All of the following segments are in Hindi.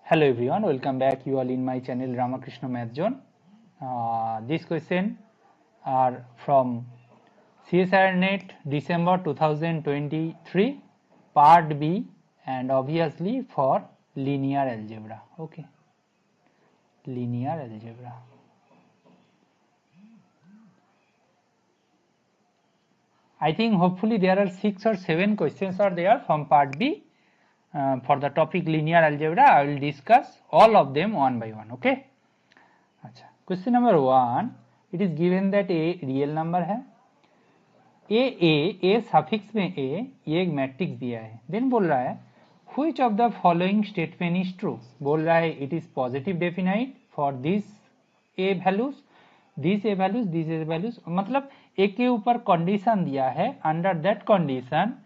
Hello everyone, welcome back you all in my channel Ramakrishna Math Zone. This question are from CSIR Net December 2023 part B and obviously for linear algebra. Okay, linear algebra. I think hopefully there are 6 or 7 questions are there from part B. For the topic linear algebra, I will discuss all of them one by one. Okay. अच्छा, question number 1, it is given that a real number है, ए सफिक्स में ए, ये एक मैट्रिक्स दिया है, देन बोल रहा है which of the following statement is true, बोल रहा है it is positive definite for this A values, this A values, this A values, मतलब ए के ऊपर कंडीशन दिया है, under that condition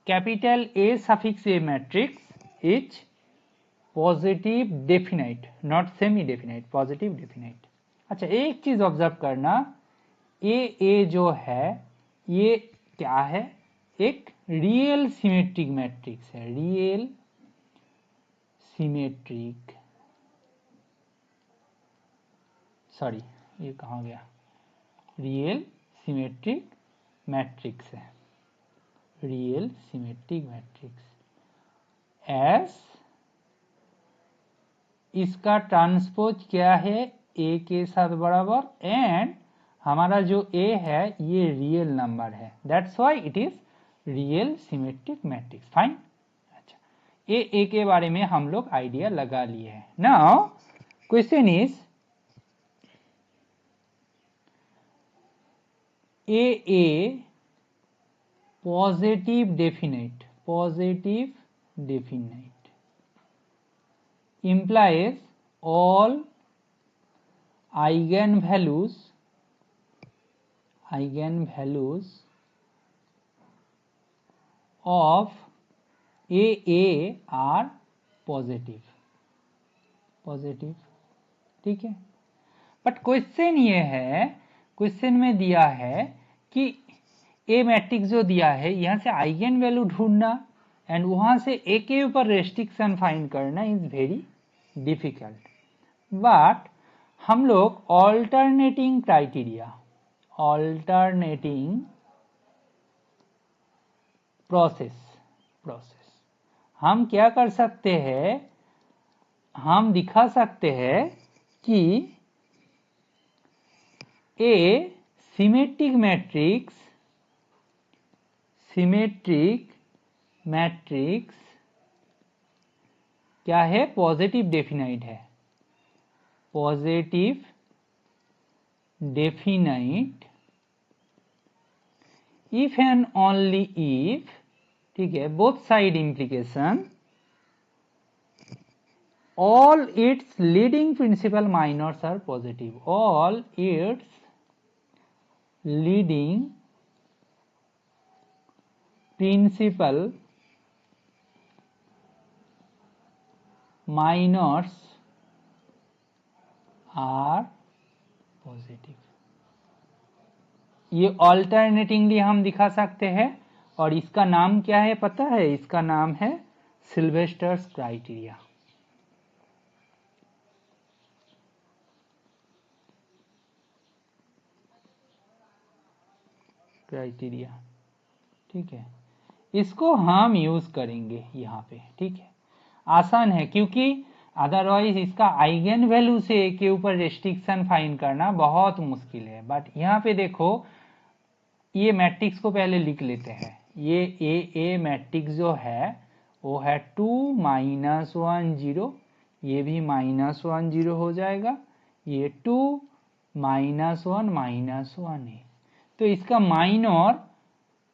capital A suffix A matrix is positive definite, not semi definite, positive definite. अच्छा, एक चीज ऑब्जर्व करना, ए जो है ये क्या है, एक रियल सिमेट्रिक मैट्रिक्स है, रियल सिमेट्रिक, सॉरी ये कहाँ गया, रियल सिमेट्रिक मैट्रिक्स है, रियल सिमेट्रिक मैट्रिक्स एस, इसका ट्रांसपोज क्या है, ए के साथ बराबर, एंड हमारा जो ए है ये रियल नंबर है, that's why it is real symmetric matrix. Fine. अच्छा, ए के बारे में हम लोग आइडिया लगा लिए हैं। Now question is a positive definite, positive definite implies all eigenvalues of a are positive, ठीक है। बट क्वेश्चन ये है, क्वेश्चन में दिया है कि ए मैट्रिक्स जो दिया है यहां से आइगन वैल्यू ढूंढना एंड वहां से ए के ऊपर रेस्ट्रिक्शन फाइंड करना इज वेरी डिफिकल्ट, बट हम लोग ऑल्टरनेटिंग क्राइटेरिया, ऑल्टरनेटिंग प्रोसेस हम क्या कर सकते हैं, हम दिखा सकते हैं कि ए सिमेट्रिक मैट्रिक्स क्या है, पॉजिटिव डेफिनाइट है, positive definite if and only if, ठीक है, both side implication, all its leading principal minors are positive, all its leading principal minors are positive। ये ऑल्टरनेटिंगली हम दिखा सकते हैं और इसका नाम क्या है पता है, इसका नाम है सिल्वेस्टर्स क्राइटेरिया, ठीक है, इसको हम यूज करेंगे यहाँ पे, ठीक है, आसान है क्योंकि अदरवाइज इसका आइगन वैल्यू से ए के ऊपर रेस्ट्रिक्शन फाइंड करना बहुत मुश्किल है। बट यहाँ पे देखो, ये मैट्रिक्स को पहले लिख लेते हैं, ये ए मैट्रिक्स जो है वो है 2 -1 0, ये भी -1 0 हो जाएगा, ये 2 -1 -1 है, तो इसका माइनर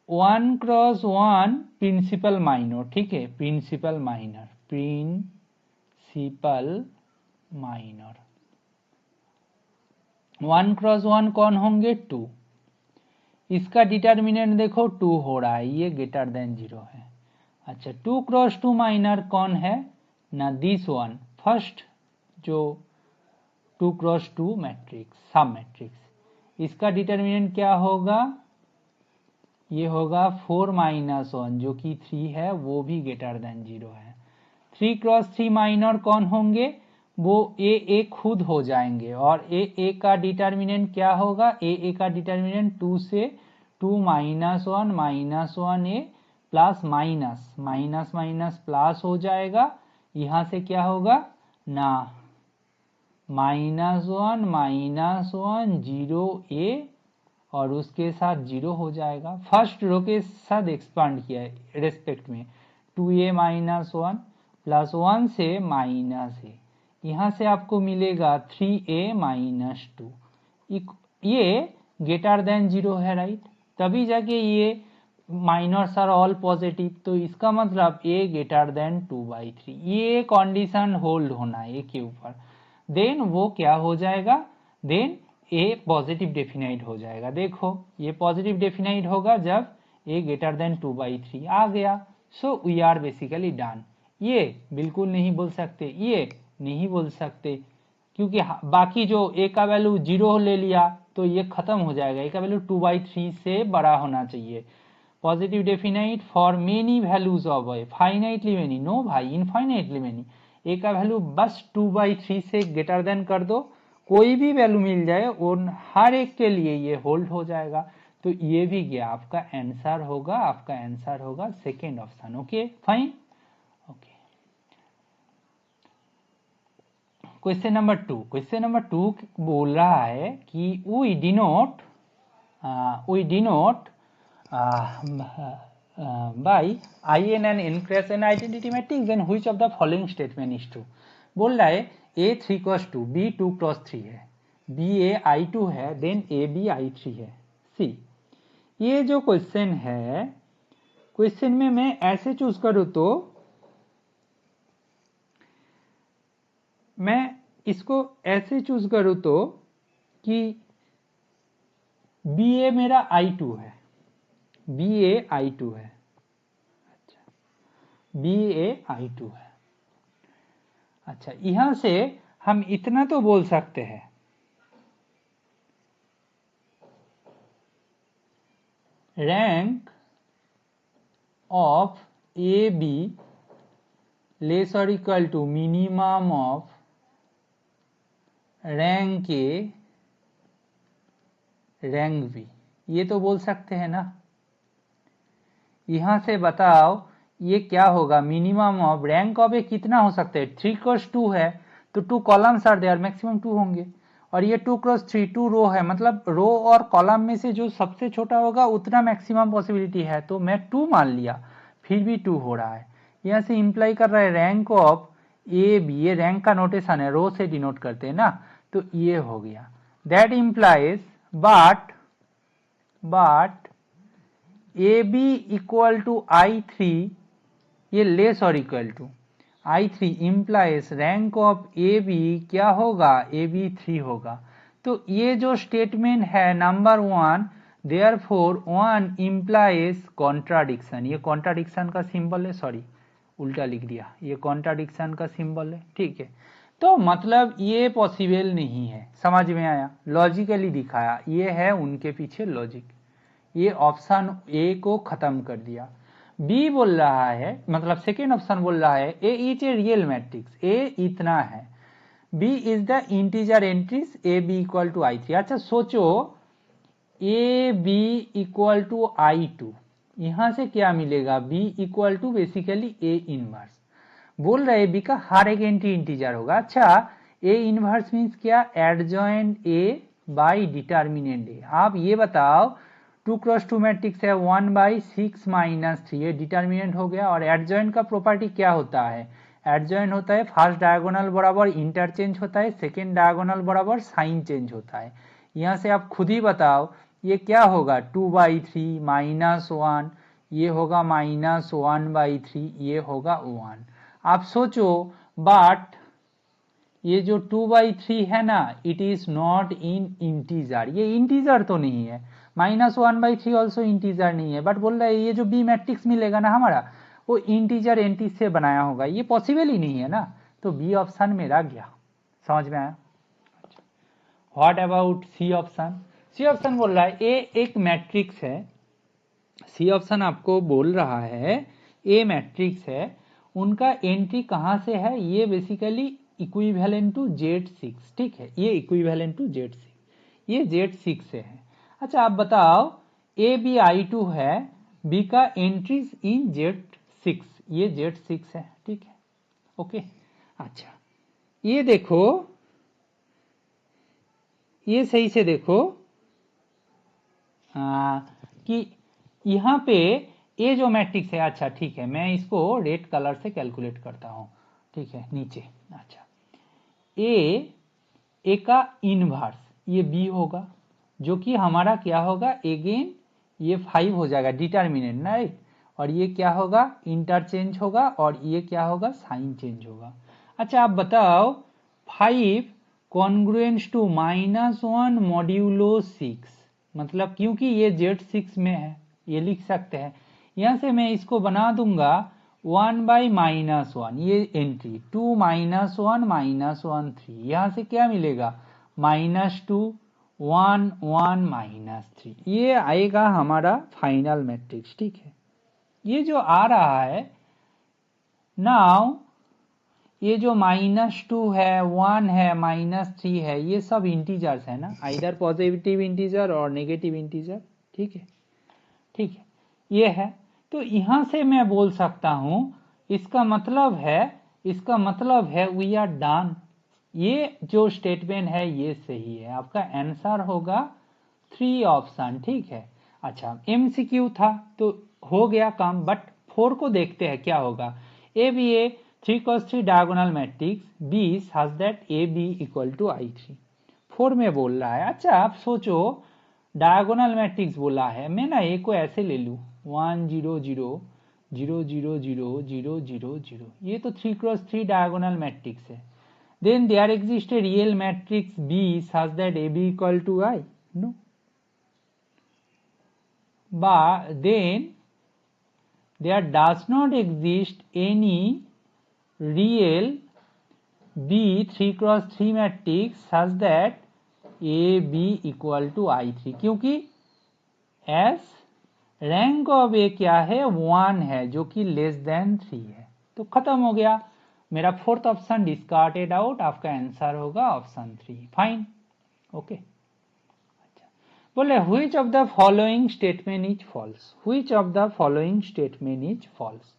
1 क्रॉस 1 प्रिंसिपल माइनर, ठीक है, प्रिंसिपल माइनर 1 क्रॉस 1 कौन होंगे, 2, इसका डिटर्मिनेंट देखो 2 हो रहा है, ये ग्रेटर देन 0 है। अच्छा, 2 क्रॉस 2 माइनर कौन है ना, दिस वन, फर्स्ट जो 2 क्रॉस 2 मैट्रिक्स, सब मैट्रिक्स, इसका डिटर्मिनेंट क्या होगा, ये होगा 4 -1 जो कि 3 है, वो भी ग्रेटर देन 0 है, 3 क्रॉस 3 माइनर कौन होंगे? वो ए खुद हो जाएंगे। और ए का डिटर्मिनेंट क्या होगा? ए का डिटर्मिनेंट 2 से 2 minus 1 A plus minus minus minus plus हो जाएगा। यहाँ से क्या होगा ना, -1 0 ए और उसके साथ 0 हो जाएगा। फर्स्ट रो के साथ एक्सपांड किया है रेस्पेक्ट में, 2a - 1 प्लस 1 से माइनस ए, यहाँ से आपको मिलेगा 3a - 2। ये ग्रेटर देन 0 है, राइट? तभी जाके ये माइनर्स आर ऑल पॉजिटिव, तो इसका मतलब a ग्रेटर देन 2/3, ये कंडीशन होल्ड होना है के ऊपर। देन वो क्या हो जाएगा? देन a पॉजिटिव डेफिनाइट हो जाएगा। देखो ये पॉजिटिव डेफिनाइट होगा जब a ग्रेटर देन 2/3 आ गया। So we are basically done. ये बिल्कुल नहीं बोल सकते, ये नहीं बोल सकते, क्योंकि बाकी जो a का वैल्यू 0 ले लिया तो ये खत्म हो जाएगा। a का वैल्यू 2/3 से बड़ा होना चाहिए। Positive definite for many values of a, finitely many, no भाई इनफाइनाइटली मेनी। a का वैल्यू बस 2/3 से ग्रेटर देन कर दो, कोई भी वैल्यू मिल जाए और हर एक के लिए ये होल्ड हो जाएगा। तो ये भी गया, आपका आंसर होगा, आपका आंसर होगा second option. Okay fine. Okay, question number 2। Question number 2 बोल रहा है कि we denote by in and n cross n identity matrix, then which of the following statement is true? बोल रहा है a 3 क्रॉस 2, b 2 क्रॉस 3 है, b a I2 है, देन a b I3 है, c। ये जो क्वेश्चन है, क्वेश्चन में मैं ऐसे चूज करूं तो मैं इसको ऐसे चूज करूं तो कि बी ए मेरा I2 है, बी ए I2 है, अच्छा बी ए I2 है। अच्छा, यहां से हम इतना तो बोल सकते हैं, rank of A B less और equal to minimum of rank A rank B, ये तो बोल सकते हैं ना। यहां से बताओ ये क्या होगा? मिनिमम ऑफ रैंक ऑफ ए कितना हो सकता है? 3 क्रॉस 2 है तो 2 कॉलम्स आर देयर, मैक्सिमम 2 होंगे। और ये 2 क्रॉस 3 2 रो है, मतलब रो और कॉलम में से जो सबसे छोटा होगा उतना मैक्सिमम पॉसिबिलिटी है, तो मैं 2 मान लिया, फिर भी 2 हो रहा है। यहाँ से इंप्लाई कर रहा है रैंक ऑफ ए बी, ये रैंक का नोटेशन है, रो से डिनोट करते हैं ना, तो ये हो गया। That implies but A B equal to I3, ये लेस और equal to I3 implies rank of A B क्या होगा? ए बी 3 होगा। तो ये जो स्टेटमेंट है नंबर 1, देयरफॉर 1 इंप्लाइज कॉन्ट्राडिक्शन, ये कॉन्ट्राडिक्शन का सिंबल है, सॉरी उल्टा लिख दिया, ये कॉन्ट्राडिक्शन का सिंबल है, ठीक है। तो मतलब ये पॉसिबल नहीं है, समझ में आया? लॉजिकली दिखाया, ये है उनके पीछे लॉजिक। ये ऑप्शन ए को खत्म कर दिया। बी बोल रहा है, मतलब सेकेंड ऑप्शन बोल रहा है A is a real matrix, A इतना है, B is the integer entries, A B equal to I3। अच्छा सोचो, ए बी इक्वल टू I2, यहां से क्या मिलेगा? B equal to basically A inverse. बोल रहे बी का हर एक एंट्री इंटीजर होगा। अच्छा, ए इनवर्स मीन्स क्या? एडजॉइंट ए बाई डिटर्मिनेंट ए। आप ये बताओ, 2 क्रॉस 2 मैट्रिक्स है, 1/6 - 3, ये डिटर्मिनेंट हो गया। और एडजॉइंट का प्रॉपर्टी क्या होता है? एडजॉइंट होता है फर्स्ट डायगोनल बराबर इंटरचेंज होता है, सेकेंड डायगोनल बराबर साइन चेंज होता है। यहाँ से आप खुद ही बताओ ये क्या होगा? 2/3 -1, ये होगा -1/3, ये होगा 1। आप सोचो, बट ये जो 2/3 है ना, it is not in integer, ये इंटीजर तो नहीं है। -1/3 ऑल्सो इंटीजर नहीं है, बट बोल रहा है ये जो बी मैट्रिक्स मिलेगा ना हमारा, वो इंटीजर एंट्री से बनाया होगा, ये पॉसिबल ही नहीं है ना। तो बी ऑप्शन मेरा गया, समझ में आया? What about C option? C option बोल रहा है ए एक मैट्रिक्स है, सी ऑप्शन आपको बोल रहा है ए मैट्रिक्स है उनका एंट्री कहाँ से है, ये बेसिकली इक्विवेलेंट टू Z6, ठीक है, ये इक्विवेलेंट टू Z6, ये Z6 से है। अच्छा आप बताओ ABI2 है, B का एंट्रीज इन Z6, ये Z6 है, ठीक है, ओके। अच्छा ये देखो, ये सही से देखो कि यहाँ पे ये जो मैट्रिक्स है, अच्छा ठीक है, मैं इसको रेड कलर से कैलकुलेट करता हूँ, ठीक है, नीचे। अच्छा ए का इनवर्स ये बी होगा, जो कि हमारा क्या होगा, अगेन ये 5 हो जाएगा डिटर्मिनेंट, राइट, और ये क्या होगा, इंटरचेंज होगा, और ये क्या होगा, साइन चेंज होगा। अच्छा आप बताओ 5 कॉन्ग्रुएंस टू -1 मॉड्यूलो 6, मतलब क्योंकि ये Z6 में है, ये लिख सकते हैं। यहां से मैं इसको बना दूंगा 1/-1, ये एंट्री 2 -1 -1 3, यहां से क्या मिलेगा, -2 1 1 -3, ये आएगा हमारा फाइनल मैट्रिक्स, ठीक है। ये जो आ रहा है नाउ, ये जो -2 है, 1 है, -3 है, ये सब इंटीजर्स है ना, आइदर पॉजिटिव इंटीजर और नेगेटिव इंटीजर, ठीक है, ठीक है, ये है। तो यहां से मैं बोल सकता हूं, इसका मतलब है वी आर डन, ये जो स्टेटमेंट है ये सही है, आपका आंसर होगा 3 ऑप्शन, ठीक है। अच्छा MCQ था तो हो गया काम, बट 4 को देखते हैं क्या होगा। A B a 3 cos 3 diagonal matrix B such that A B equal to I3, 4 में बोल रहा है। अच्छा आप सोचो, डायगोनल मैट्रिक्स बोला है, मैं ना ए को ऐसे ले लूँ 1 0 0 0 0 0 0 0 0, ये तो 3 क्रॉस 3 डायगोनल मैट्रिक्स है। Then there exists a real matrix B such that AB equal to I? No. But then there does not exist any real B 3 cross 3 matrix such that AB equal to I3, क्योंकि S रैंक ऑफ ए क्या है, 1 है, जो कि लेस देन 3 है, तो खत्म हो गया मेरा 4th ऑप्शन डिस्कार्टेड आउट, आपका आंसर होगा ऑप्शन 3, फाइन, ओके। अच्छा बोले which of the following statement is false, which of the following statement is false.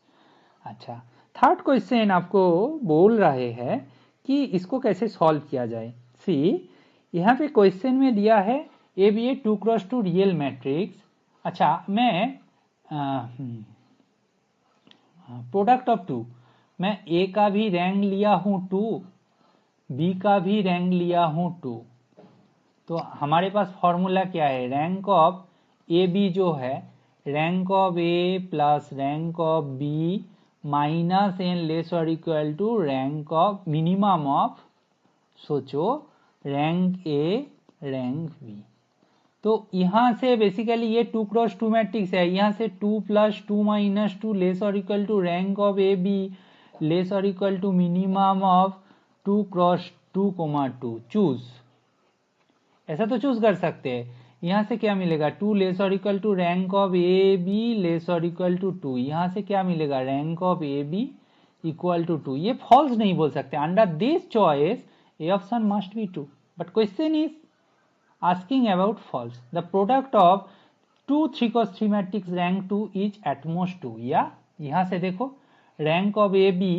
अच्छा थर्ड क्वेश्चन आपको बोल रहे हैं कि इसको कैसे सॉल्व किया जाए। सी यहाँ पे क्वेश्चन में दिया है A B a 2 cross 2 real matrix. अच्छा मैं प्रोडक्ट ऑफ 2, मैं ए का भी रैंक लिया हूं 2, बी का भी रैंक लिया हूं 2, तो हमारे पास फॉर्मूला क्या है, रैंक ऑफ ए बी जो है, rank of A plus rank of B minus n less और equal to rank of minimum of, सोचो, रैंक ए रैंक बी। तो यहां से बेसिकली ये 2 क्रॉस 2 मैट्रिक्स है, यहां से 2 + 2 - 2 लेस और equal to rank of A B less और equal to minimum of 2 cross 2 2, choose, ऐसा तो चूज कर सकते हैं। यहां से क्या मिलेगा, 2 लेस और equal to rank of A B less और इक्वल टू 2, यहां से क्या मिलेगा, rank of A B equal to 2, ये फॉल्स नहीं बोल सकते। Under this choice A option must be true, but question is asking about false. The product of 2 3 cos 3 matrix rank 2 is at most 2, या यहां से देखो rank of a b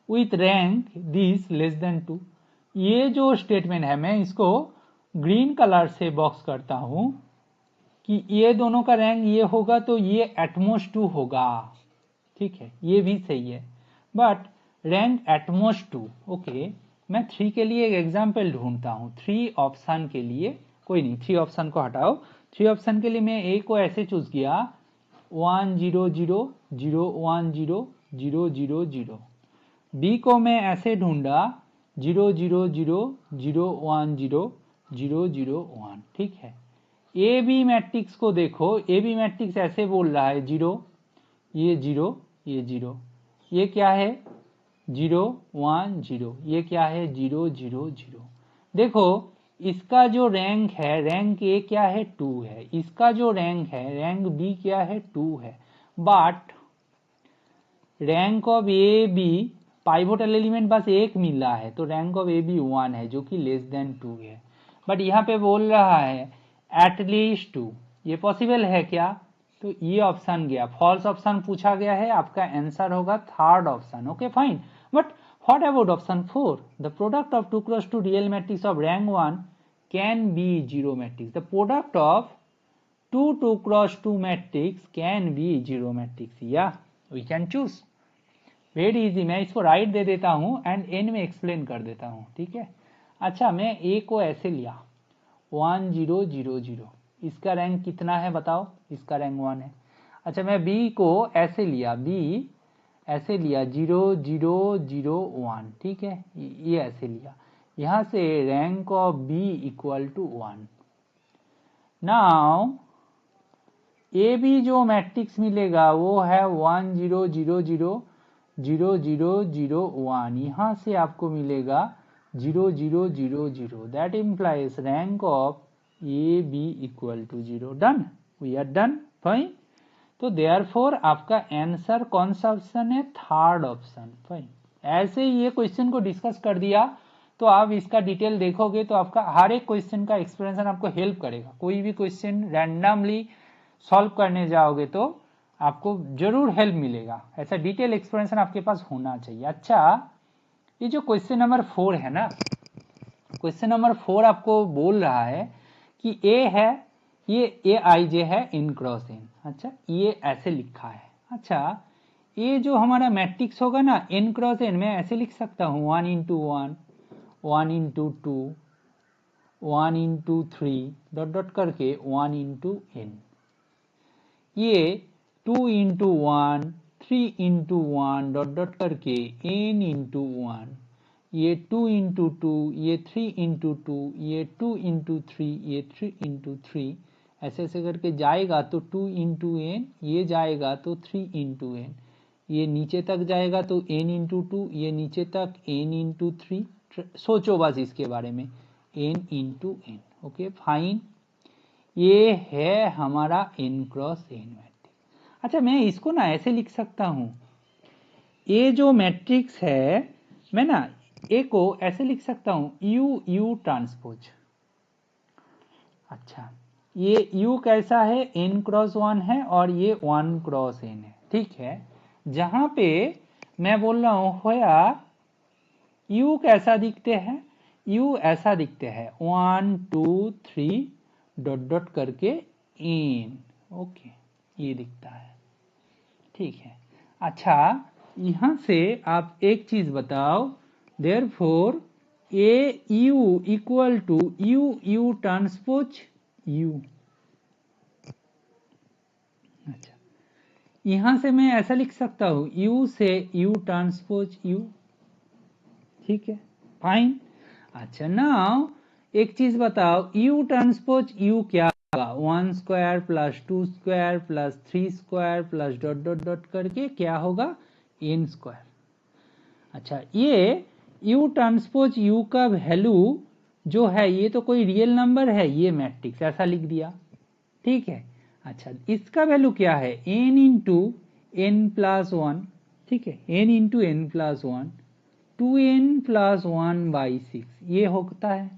with rank this less than 2, ये जो स्टेटमेंट है मैं इसको ग्रीन कलर से बॉक्स करता हूं कि ये दोनों का रैंक ये होगा तो ये एटमोस्ट 2 होगा, ठीक है, ये भी सही है, बट रैंक एटमोस्ट 2, ओके। मैं 3 के लिए एक एग्जाम्पल ढूंढता हूं, 3 ऑप्शन के लिए, कोई नहीं 3 ऑप्शन को हटाओ, 3 ऑप्शन के लिए मैं ए को ऐसे चूज किया 1 0 0 0 1 0 0 0 0, बी को मैं ऐसे ढूंढा 0 0 0 0 1 0 0 0 1, ठीक है। ए बी मैट्रिक्स को देखो, ए बी मैट्रिक्स ऐसे बोल रहा है 0 ये 0 ये 0, ये क्या है 0 1 0, ये क्या है 0 0 0। देखो इसका जो रैंक है, रैंक ए क्या है 2 है, इसका जो रैंक है रैंक बी क्या है 2 है, but rank of A B pivotal element बस एक मिल रहा है, तो रैंक ऑफ ए बी 1 है, जो कि लेस देन 2 है। बट यहाँ पे बोल रहा है एटलीस्ट 2, ये पॉसिबल है क्या? तो ये ऑप्शन गया, फॉल्स ऑप्शन पूछा गया है, आपका आंसर होगा third option. Okay fine. But what about option 4? The product of 2 cross 2 real matrix of rank 1 can be zero matrix. The product of 2 cross 2 matrix can be zero matrix, या we can choose. Very easy, मैं इसको राइट दे देता हूं एंड एन में एक्सप्लेन कर देता हूं, ठीक है। अच्छा, मैं ए को ऐसे लिया 1 0 0 0, इसका रैंक कितना है बताओ? इसका रैंक 1 है। अच्छा, मैं बी को ऐसे लिया, बी ऐसे लिया 0 0 0 1, ठीक है, ये ऐसे लिया, यहां से rank of B equal to 1। Now A B जो मैट्रिक्स मिलेगा वो है 1 0 0 0 0 0 0 1, यहां से आपको मिलेगा 0 0 0 0, that implies rank of A B equal to 0। Done, we are done, fine. तो देयरफॉर आपका आंसर कौन सा ऑप्शन है? Third option, fine. ऐसे ही ये क्वेश्चन को डिस्कस कर दिया तो आप इसका डिटेल देखोगे तो आपका हर एक क्वेश्चन का एक्सप्लेनेशन आपको हेल्प करेगा। कोई भी क्वेश्चन रैंडमली सॉल्व करने जाओगे तो आपको जरूर हेल्प मिलेगा, ऐसा डिटेल एक्सप्लेनेशन आपके पास होना चाहिए। अच्छा, ये जो क्वेश्चन नंबर 4 है ना, क्वेश्चन नंबर 4 आपको बोल रहा है कि ए है, ये ए आई जे है इन क्रॉस इन। अच्छा, ये ऐसे लिखा है। अच्छा, ये जो हमारा मैट्रिक्स होगा ना एन क्रॉस एन, मैं ऐसे लिख सकता हूँ 1 into 1, 1 into 2, 1 into 3 dot dot करके 1 इंटू एन। ये 2 इंटू 1, 3 इंटू 1 डॉट डॉट करके n इंटू 1, ये 2 इंटू 2, ये 3 इंटू 2, ये 2 इंटू 3, ये 3 इंटू 3, ऐसे ऐसे करके जाएगा तो 2 इंटू एन, ये जाएगा तो 3 इंटू एन, ये नीचे तक जाएगा तो n इंटू 2, ये नीचे तक n इंटू 3। सोचो बस इसके बारे में, n into n. Okay fine, ये है हमारा n क्रॉस n मैट्रिक्स। अच्छा, मैं इसको ना ऐसे लिख सकता हूं, ये जो मैट्रिक्स है मैं ना ए को ऐसे लिख सकता हूं u u ट्रांसपोज। अच्छा, ये u कैसा है? n क्रॉस 1 है और ये 1 क्रॉस n है, ठीक है। जहां पे मैं बोल रहा हूं होया u कैसा दिखते हैं? u ऐसा दिखते हैं 1 2 3 डॉट डॉट करके n। ओके, ये दिखता है, ठीक है। अच्छा, यहां से आप एक चीज बताओ, therefore A you equal to U U transpose U. अच्छा, यहां से मैं ऐसा लिख सकता हूं u से u ट्रांसपोज u, ठीक है, फाइन। अच्छा, नाउ एक चीज बताओ, u ट्रांसपोज u क्या होगा? 1 square plus 2 square plus 3 square plus dot dot dot करके क्या होगा? n square. अच्छा, ये u ट्रांसपोज u का वैल्यू जो है ये तो कोई रियल नंबर है, ये मैट्रिक्स ऐसा लिख दिया, ठीक है। अच्छा, इसका वैल्यू क्या है? n इंटू एन प्लस 1, ठीक है, n into n plus 1, 2n plus 1 by 6, ये होता है।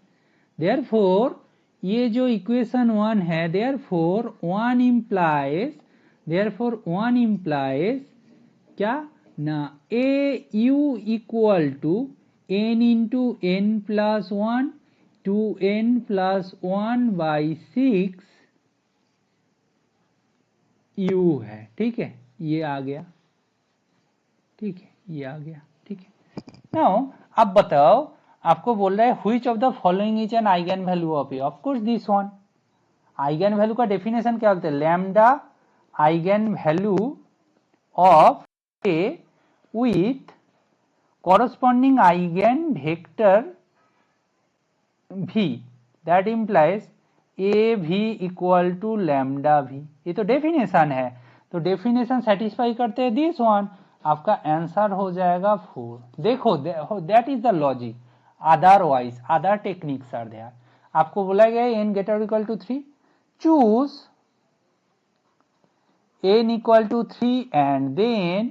देयरफॉर ये जो इक्वेशन 1 है, देयरफॉर 1 इम्प्लाइज क्या ना, A you equal to n into n plus 1, 2n plus 1 by 6 u है, ठीक है, ये आ गया, ठीक है, ये आ गया, ठीक है। नाउ अब बताओ, आपको बोल रहा है which of the following is an eigen value of A? Of course this one. Eigen value का डेफिनेशन क्या होता है? Lambda eigen value of A with corresponding eigen vector v, that implies a v equal to lambda v। ये तो डेफिनेशन है, तो डेफिनेशन सेटिस्फाई करते हैं दिस वन, आपका आंसर हो जाएगा 4। देखो that is the logic, otherwise other techniques are there. आपको बोला गया n greater equal to 3, choose n equal to 3 and then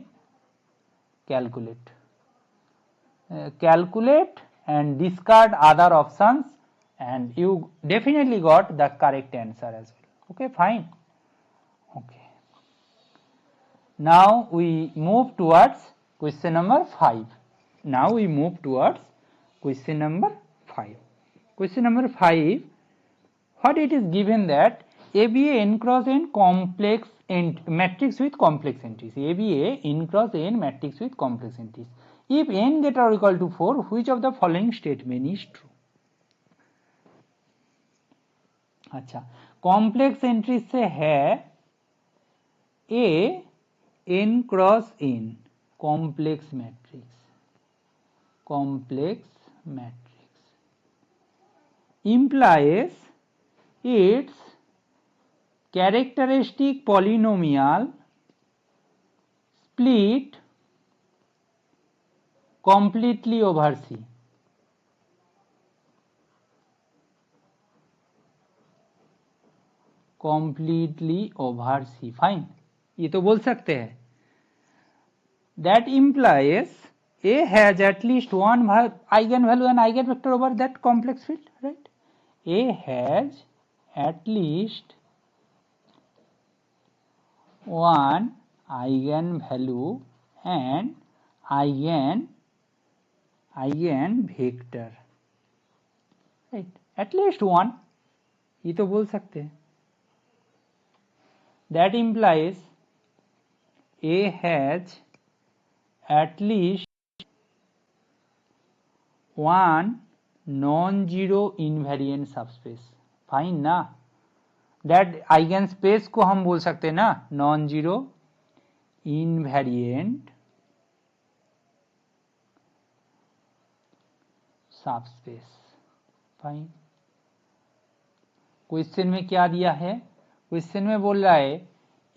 calculate. Calculate and discard other options, and you definitely got the correct answer as well. Okay, fine. Okay. Now we move towards question number 5. Now we move towards question number 5. Question number 5, what it is given that ABA n cross n complex matrix with complex entries. ABA n cross n matrix with complex entries. If n greater or equal to 4, which of the following statement is true? अच्छा, कॉम्प्लेक्स एंट्रीज से है ए n cross n complex matrix implies its characteristic polynomial split completely over C. completely over C. Fine, ये तो बोल सकते हैं. That implies A has at least one eigenvalue and eigenvector over that complex field, right? A has at least one eigenvalue and eigenvector, right? At least one, ये तो बोल सकते हैं. That implies A has at least one non-zero invariant subspace. Fine ना, दैट आइगन स्पेस को हम बोल सकते हैं ना non zero invariant subspace. Fine. Question में क्या दिया है? क्वेश्चन में बोल रहा है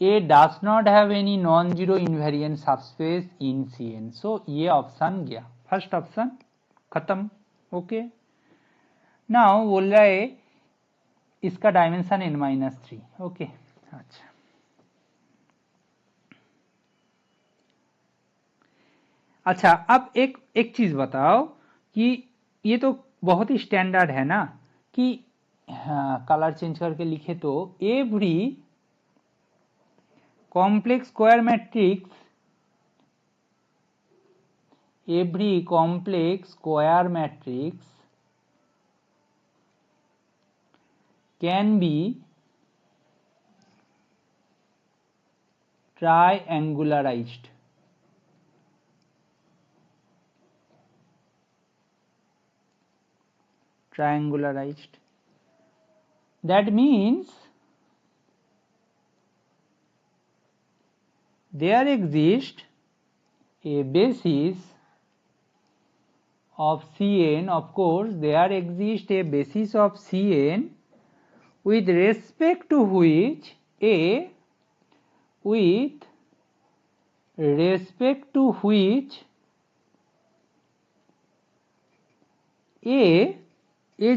A does not have any non zero invariant subspace in Cn. So ये ऑप्शन गया, फर्स्ट ऑप्शन खत्म. ओके. नाउ बोल रहा है इसका डायमेंशन n-3. ओके. अच्छा, अच्छा अब एक चीज बताओ कि ये तो बहुत ही स्टैंडर्ड है ना कि कलर चेंज करके लिखे तो every complex square matrix can be triangularized. That means there exists a basis of Cn. Of course, there exists a basis of Cn with respect to which A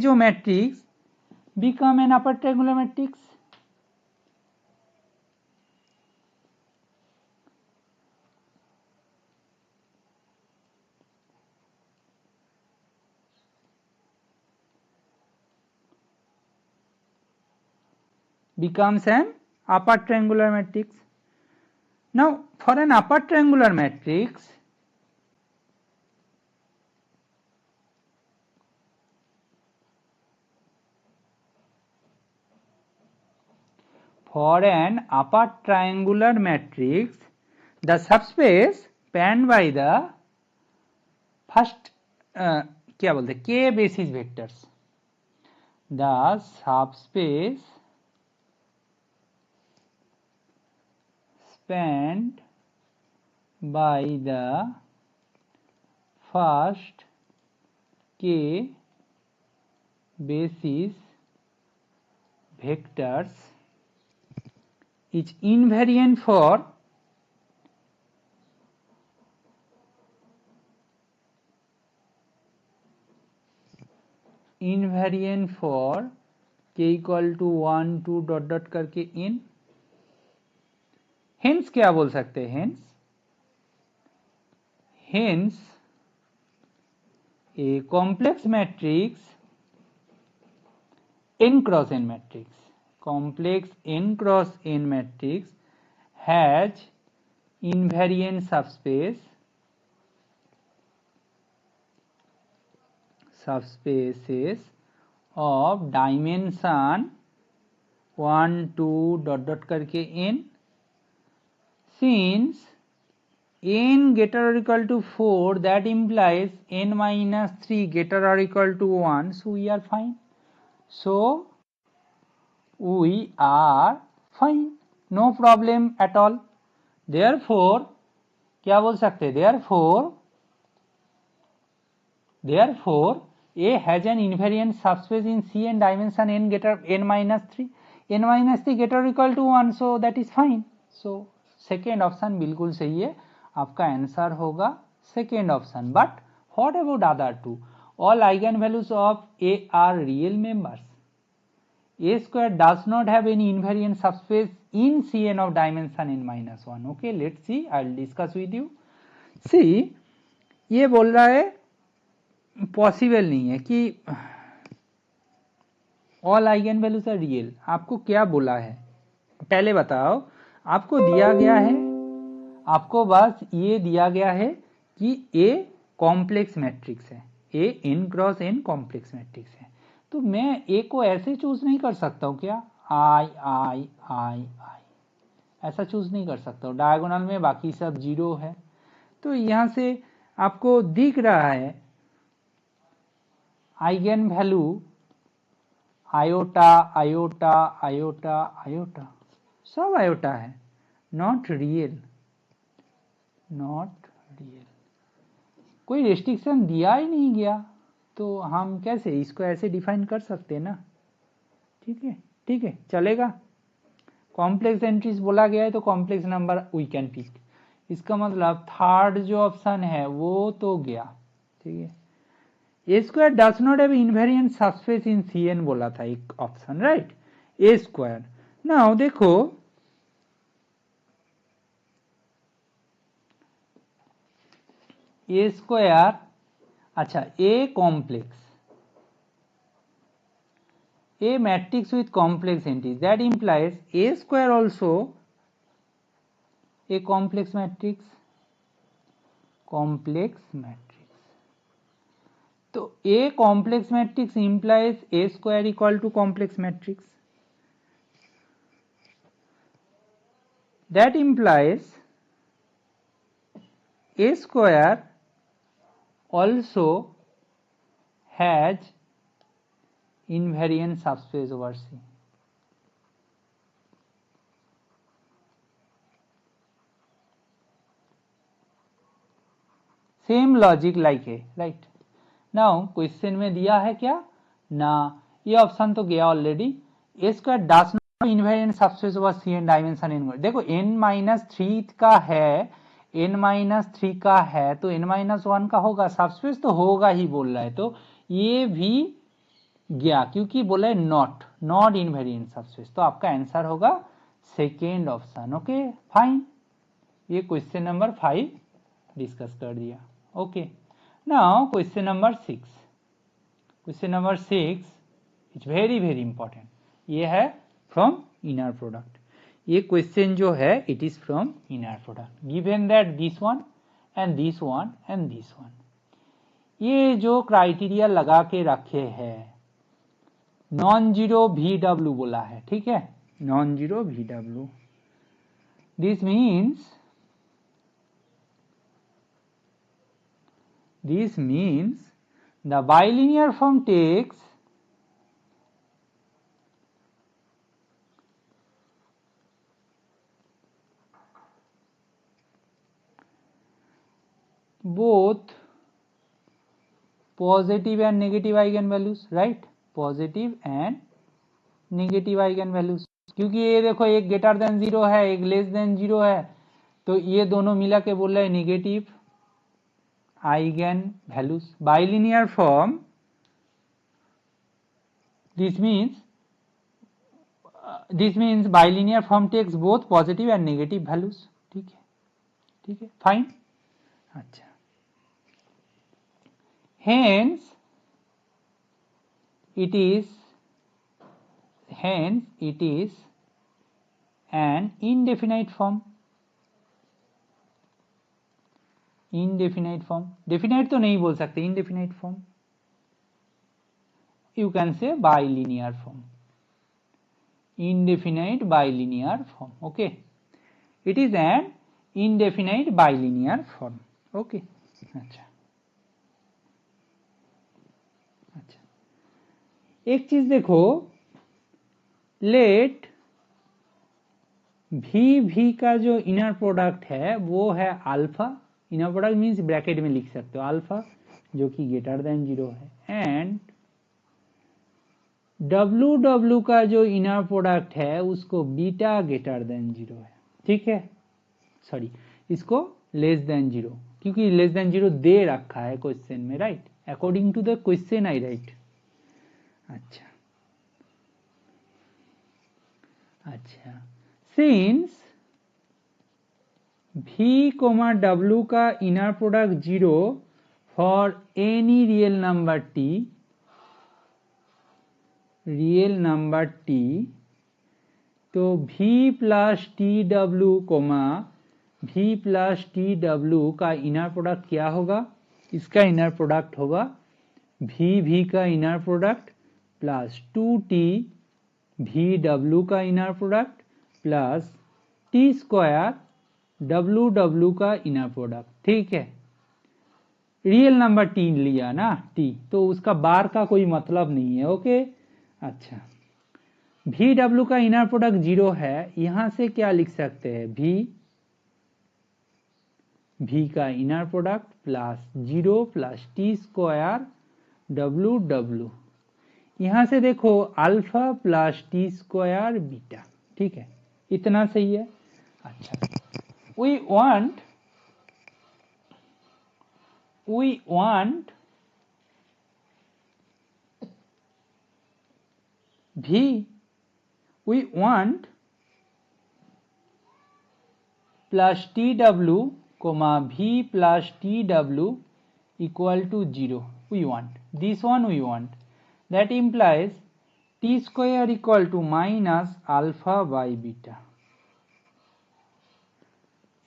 जो matrix become an upper triangular matrix. Becomes an upper triangular matrix. Now, for an upper triangular matrix, the subspace spanned by the first क्या बोलते हैं k basis vectors. The subspace spanned by the first k basis vectors is invariant for k equal to 1 2 dot dot करके इन. हेंस क्या बोल सकते हैं? hence a complex matrix n cross n matrix, complex n cross n matrix has invariant subspaces of dimension 1 2 dot dot करके n, since n greater or equal to 4, that implies n minus 3 greater or equal to 1, so we are fine. So we are fine, no problem at all. Therefore क्या बोल सकते हैं, therefore A has an invariant subspace in C and dimension n greater n minus 3 greater or equal to 1, so that is fine. So second option बिल्कुल सही है, आपका आंसर होगा second option. But what about other two? All eigen values of A are real members. A square does not have any invariant subspace in Cn of dimension n minus 1. Okay, let's see, I will discuss with you. See, ये बोल रहा है पॉसिबल नहीं है कि all eigen values are real. आपको क्या बोला है पहले बताओ. आपको दिया गया है, आपको बस ये दिया गया है कि A कॉम्प्लेक्स मैट्रिक्स है, A n cross n complex matrix है. तो मैं A को ऐसे चूज नहीं कर सकता हूँ क्या, I ऐसा चूज नहीं कर सकता हूँ. डायगोनल में बाकी सब 0 है. तो यहां से आपको दिख रहा है eigen value iota iota iota iota, सब आयोटा है, नॉट रियल, कोई रेस्ट्रिक्शन दिया ही नहीं गया. तो हम कैसे इसको ऐसे डिफाइन कर सकते हैं ना. ठीक है चलेगा. कॉम्प्लेक्स एंट्रीज बोला गया है तो complex number we can pick. इसका मतलब थर्ड जो ऑप्शन है वो तो गया. ठीक है, A square does not have invariant subspace in Cn बोला था एक option, right. A square. Now देखो ए स्क्वायर, अच्छा A complex, a matrix with complex entities, that implies A square also a complex matrix. तो A complex matrix implies A square equal to complex matrix. That implies A square also has invariant subspace over C. Same logic like A, right? Now question में दिया है क्या ना, ये ऑप्शन तो गया already. A square does not invariant subspace over C n dimension n. देखो n-3 का है, n-3 का है तो n-1 का होगा, सबस्पेस तो होगा ही बोल रहा है. तो ये भी गया क्योंकि बोला है नॉट इनवेरिएंट सबस्पेस. तो आपका आंसर होगा सेकेंड ऑप्शन. ओके फाइन, ये क्वेश्चन नंबर 5 डिस्कस कर दिया. Okay, now question number 6. Question number 6 is very important. ये है फ्रॉम इनर प्रोडक्ट. ये क्वेश्चन जो है it is from inner product. Given that this one and this one and this one, ये जो क्राइटेरिया लगा के रखे हैं नॉन जीरो VW बोला है. ठीक है, non zero VW. This means the bilinear form takes both positive and negative eigenvalues, right? Positive and negative eigen values. क्योंकि ये देखो एक ग्रेटर देन 0 है, एक लेस देन 0 है, तो ये दोनों मिला के बोल रहे हैं negative eigen values. Bilinear form, this means bilinear form takes both positive and negative values. ठीक है फाइन. अच्छा hence it is an indefinite form. Definite तो नहीं बोल सकते, indefinite form. You can say bilinear form. Indefinite bilinear form. Okay, it is an indefinite bilinear form. Okay. अच्छा, एक चीज देखो, लेट भी का जो इनर प्रोडक्ट है वो है alpha. Inner product means bracket में लिख सकते हो अल्फा, जो कि ग्रेटर देन 0 है. एंड डब्ल्यू का जो इनर प्रोडक्ट है उसको बीटा ग्रेटर देन 0 है. ठीक है, सॉरी, इसको लेस देन 0, क्योंकि लेस देन 0 दे रखा है क्वेश्चन में, right. According to the question I right. अच्छा, सिंस v, w का inner product 0 for any real number t, तो v प्लस टी डब्ल्यू का इनर प्रोडक्ट क्या होगा? इसका इनर प्रोडक्ट होगा v का inner product plus 2t v का inner product plus t square w का इनर प्रोडक्ट. ठीक है, रियल नंबर t लिया ना, t, तो उसका बार का कोई मतलब नहीं है. ओके. अच्छा, v का इनर प्रोडक्ट 0 है, यहां से क्या लिख सकते हैं? v का inner product plus 0 plus t square w. यहां से देखो alpha plus T square beta. ठीक है, इतना सही है. अच्छा, we want plus tw v plus tw equal to 0. We want this one. We want that implies t square equal to minus alpha by beta.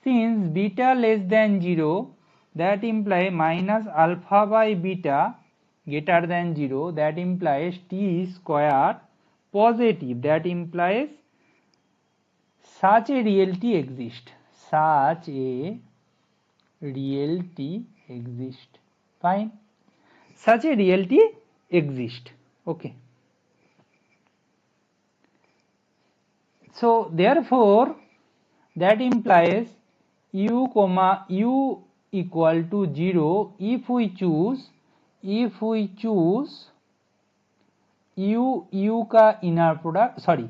Since beta less than 0, that implies minus alpha by beta greater than 0, that implies t square positive, that implies such a reality exists. Fine, such a reality exists. Okay, so therefore that implies u equal to 0 if we choose u का inner product, sorry,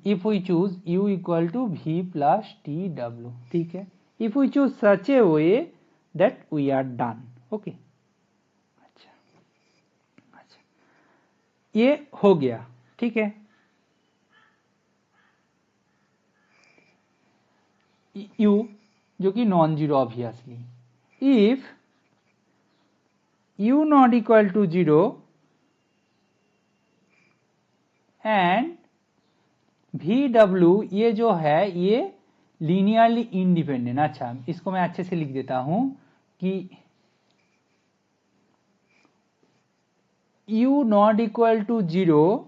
if we choose u equal to v plus tw. ठीक है, if we choose such a way that we are done. Okay. अच्छा, ये हो गया. ठीक है, u जो कि non zero obviously. If u not equal to 0 and vw, ये जो है ये लीनियरली इंडिपेंडेंट. अच्छा, इसको मैं अच्छे से लिख देता हूं कि u not equal to 0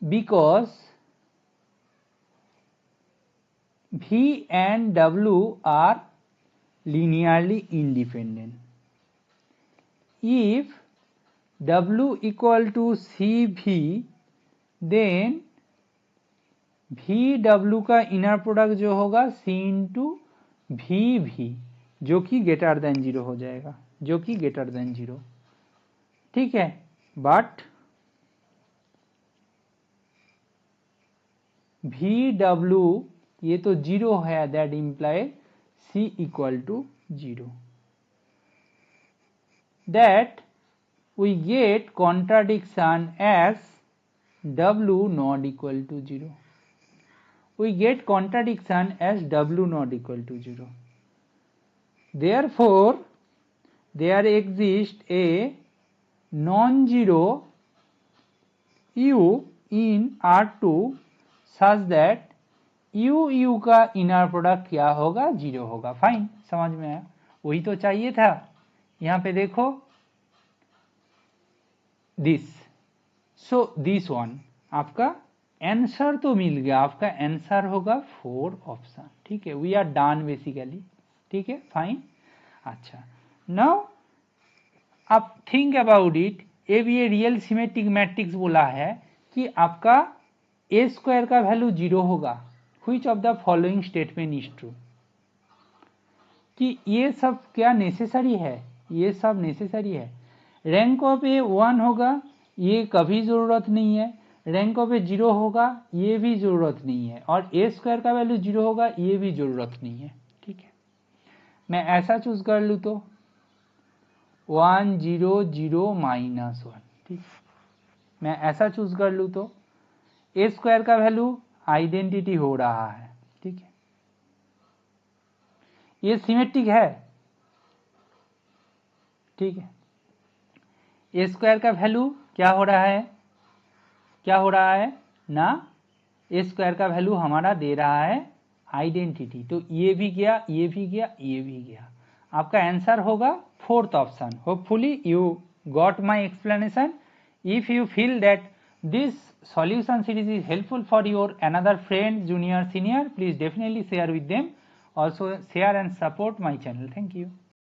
because v and w are linearly independent. If w equal to cv, then vw का इनर प्रोडक्ट जो होगा c इंटू vv, जो कि ग्रेटर देन 0 हो जाएगा, जो कि ग्रेटर देन 0. ठीक है, बट vw ये तो 0 है, that imply c equal to 0. दैट we get contradiction as w not equal to 0. We get contradiction as w not equal to 0. Therefore there exists a non-zero u in R2 such that u का इनर प्रोडक्ट क्या होगा, 0 होगा। फाइन, समझ में आया, वही तो चाहिए था। यहाँ पे देखो दिस, सो दिस वन आपका आंसर तो मिल गया, आपका आंसर होगा 4 ऑप्शन। ठीक है, वी आर डन बेसिकली। ठीक है, फाइन। अच्छा, नाउ आप थिंक अबाउट इट, ये भी ये रियल सिमेट्रिक मैट्रिक्स बोला है कि आपका ए स्क्वायर का वैल्यू 0 होगा। Which of the following statement is true, कि ये सब क्या नेसेसरी है, ये सब नेसेसरी है। रैंक ऑफ ए 1 होगा, ये कभी जरूरत नहीं है। रैंक ऑफ ए 0 होगा, ये भी जरूरत नहीं है। और ए स्क्वायर का वैल्यू 0 होगा, ये भी जरूरत नहीं है। ठीक है, मैं ऐसा चूज कर लूँ तो 1 0 0 -1। ठीक, मैं ऐसा चूज कर लूँ तो ए स्क्वायर का वैल्यू आइडेंटिटी हो रहा है। ठीक है, ये सिमेट्रिक है। ठीक है, ए स्क्वायर का वैल्यू क्या हो रहा है, क्या हो रहा है ना, ए स्क्वायर का वैल्यू हमारा दे रहा है आइडेंटिटी। तो ये भी गया, ये भी गया, ये भी गया। आपका आंसर होगा 4th option. Hopefully you got my explanation. If you feel that this solution series is helpful for your another friend, junior, senior, please definitely share with them. Also share and support my channel. Thank you.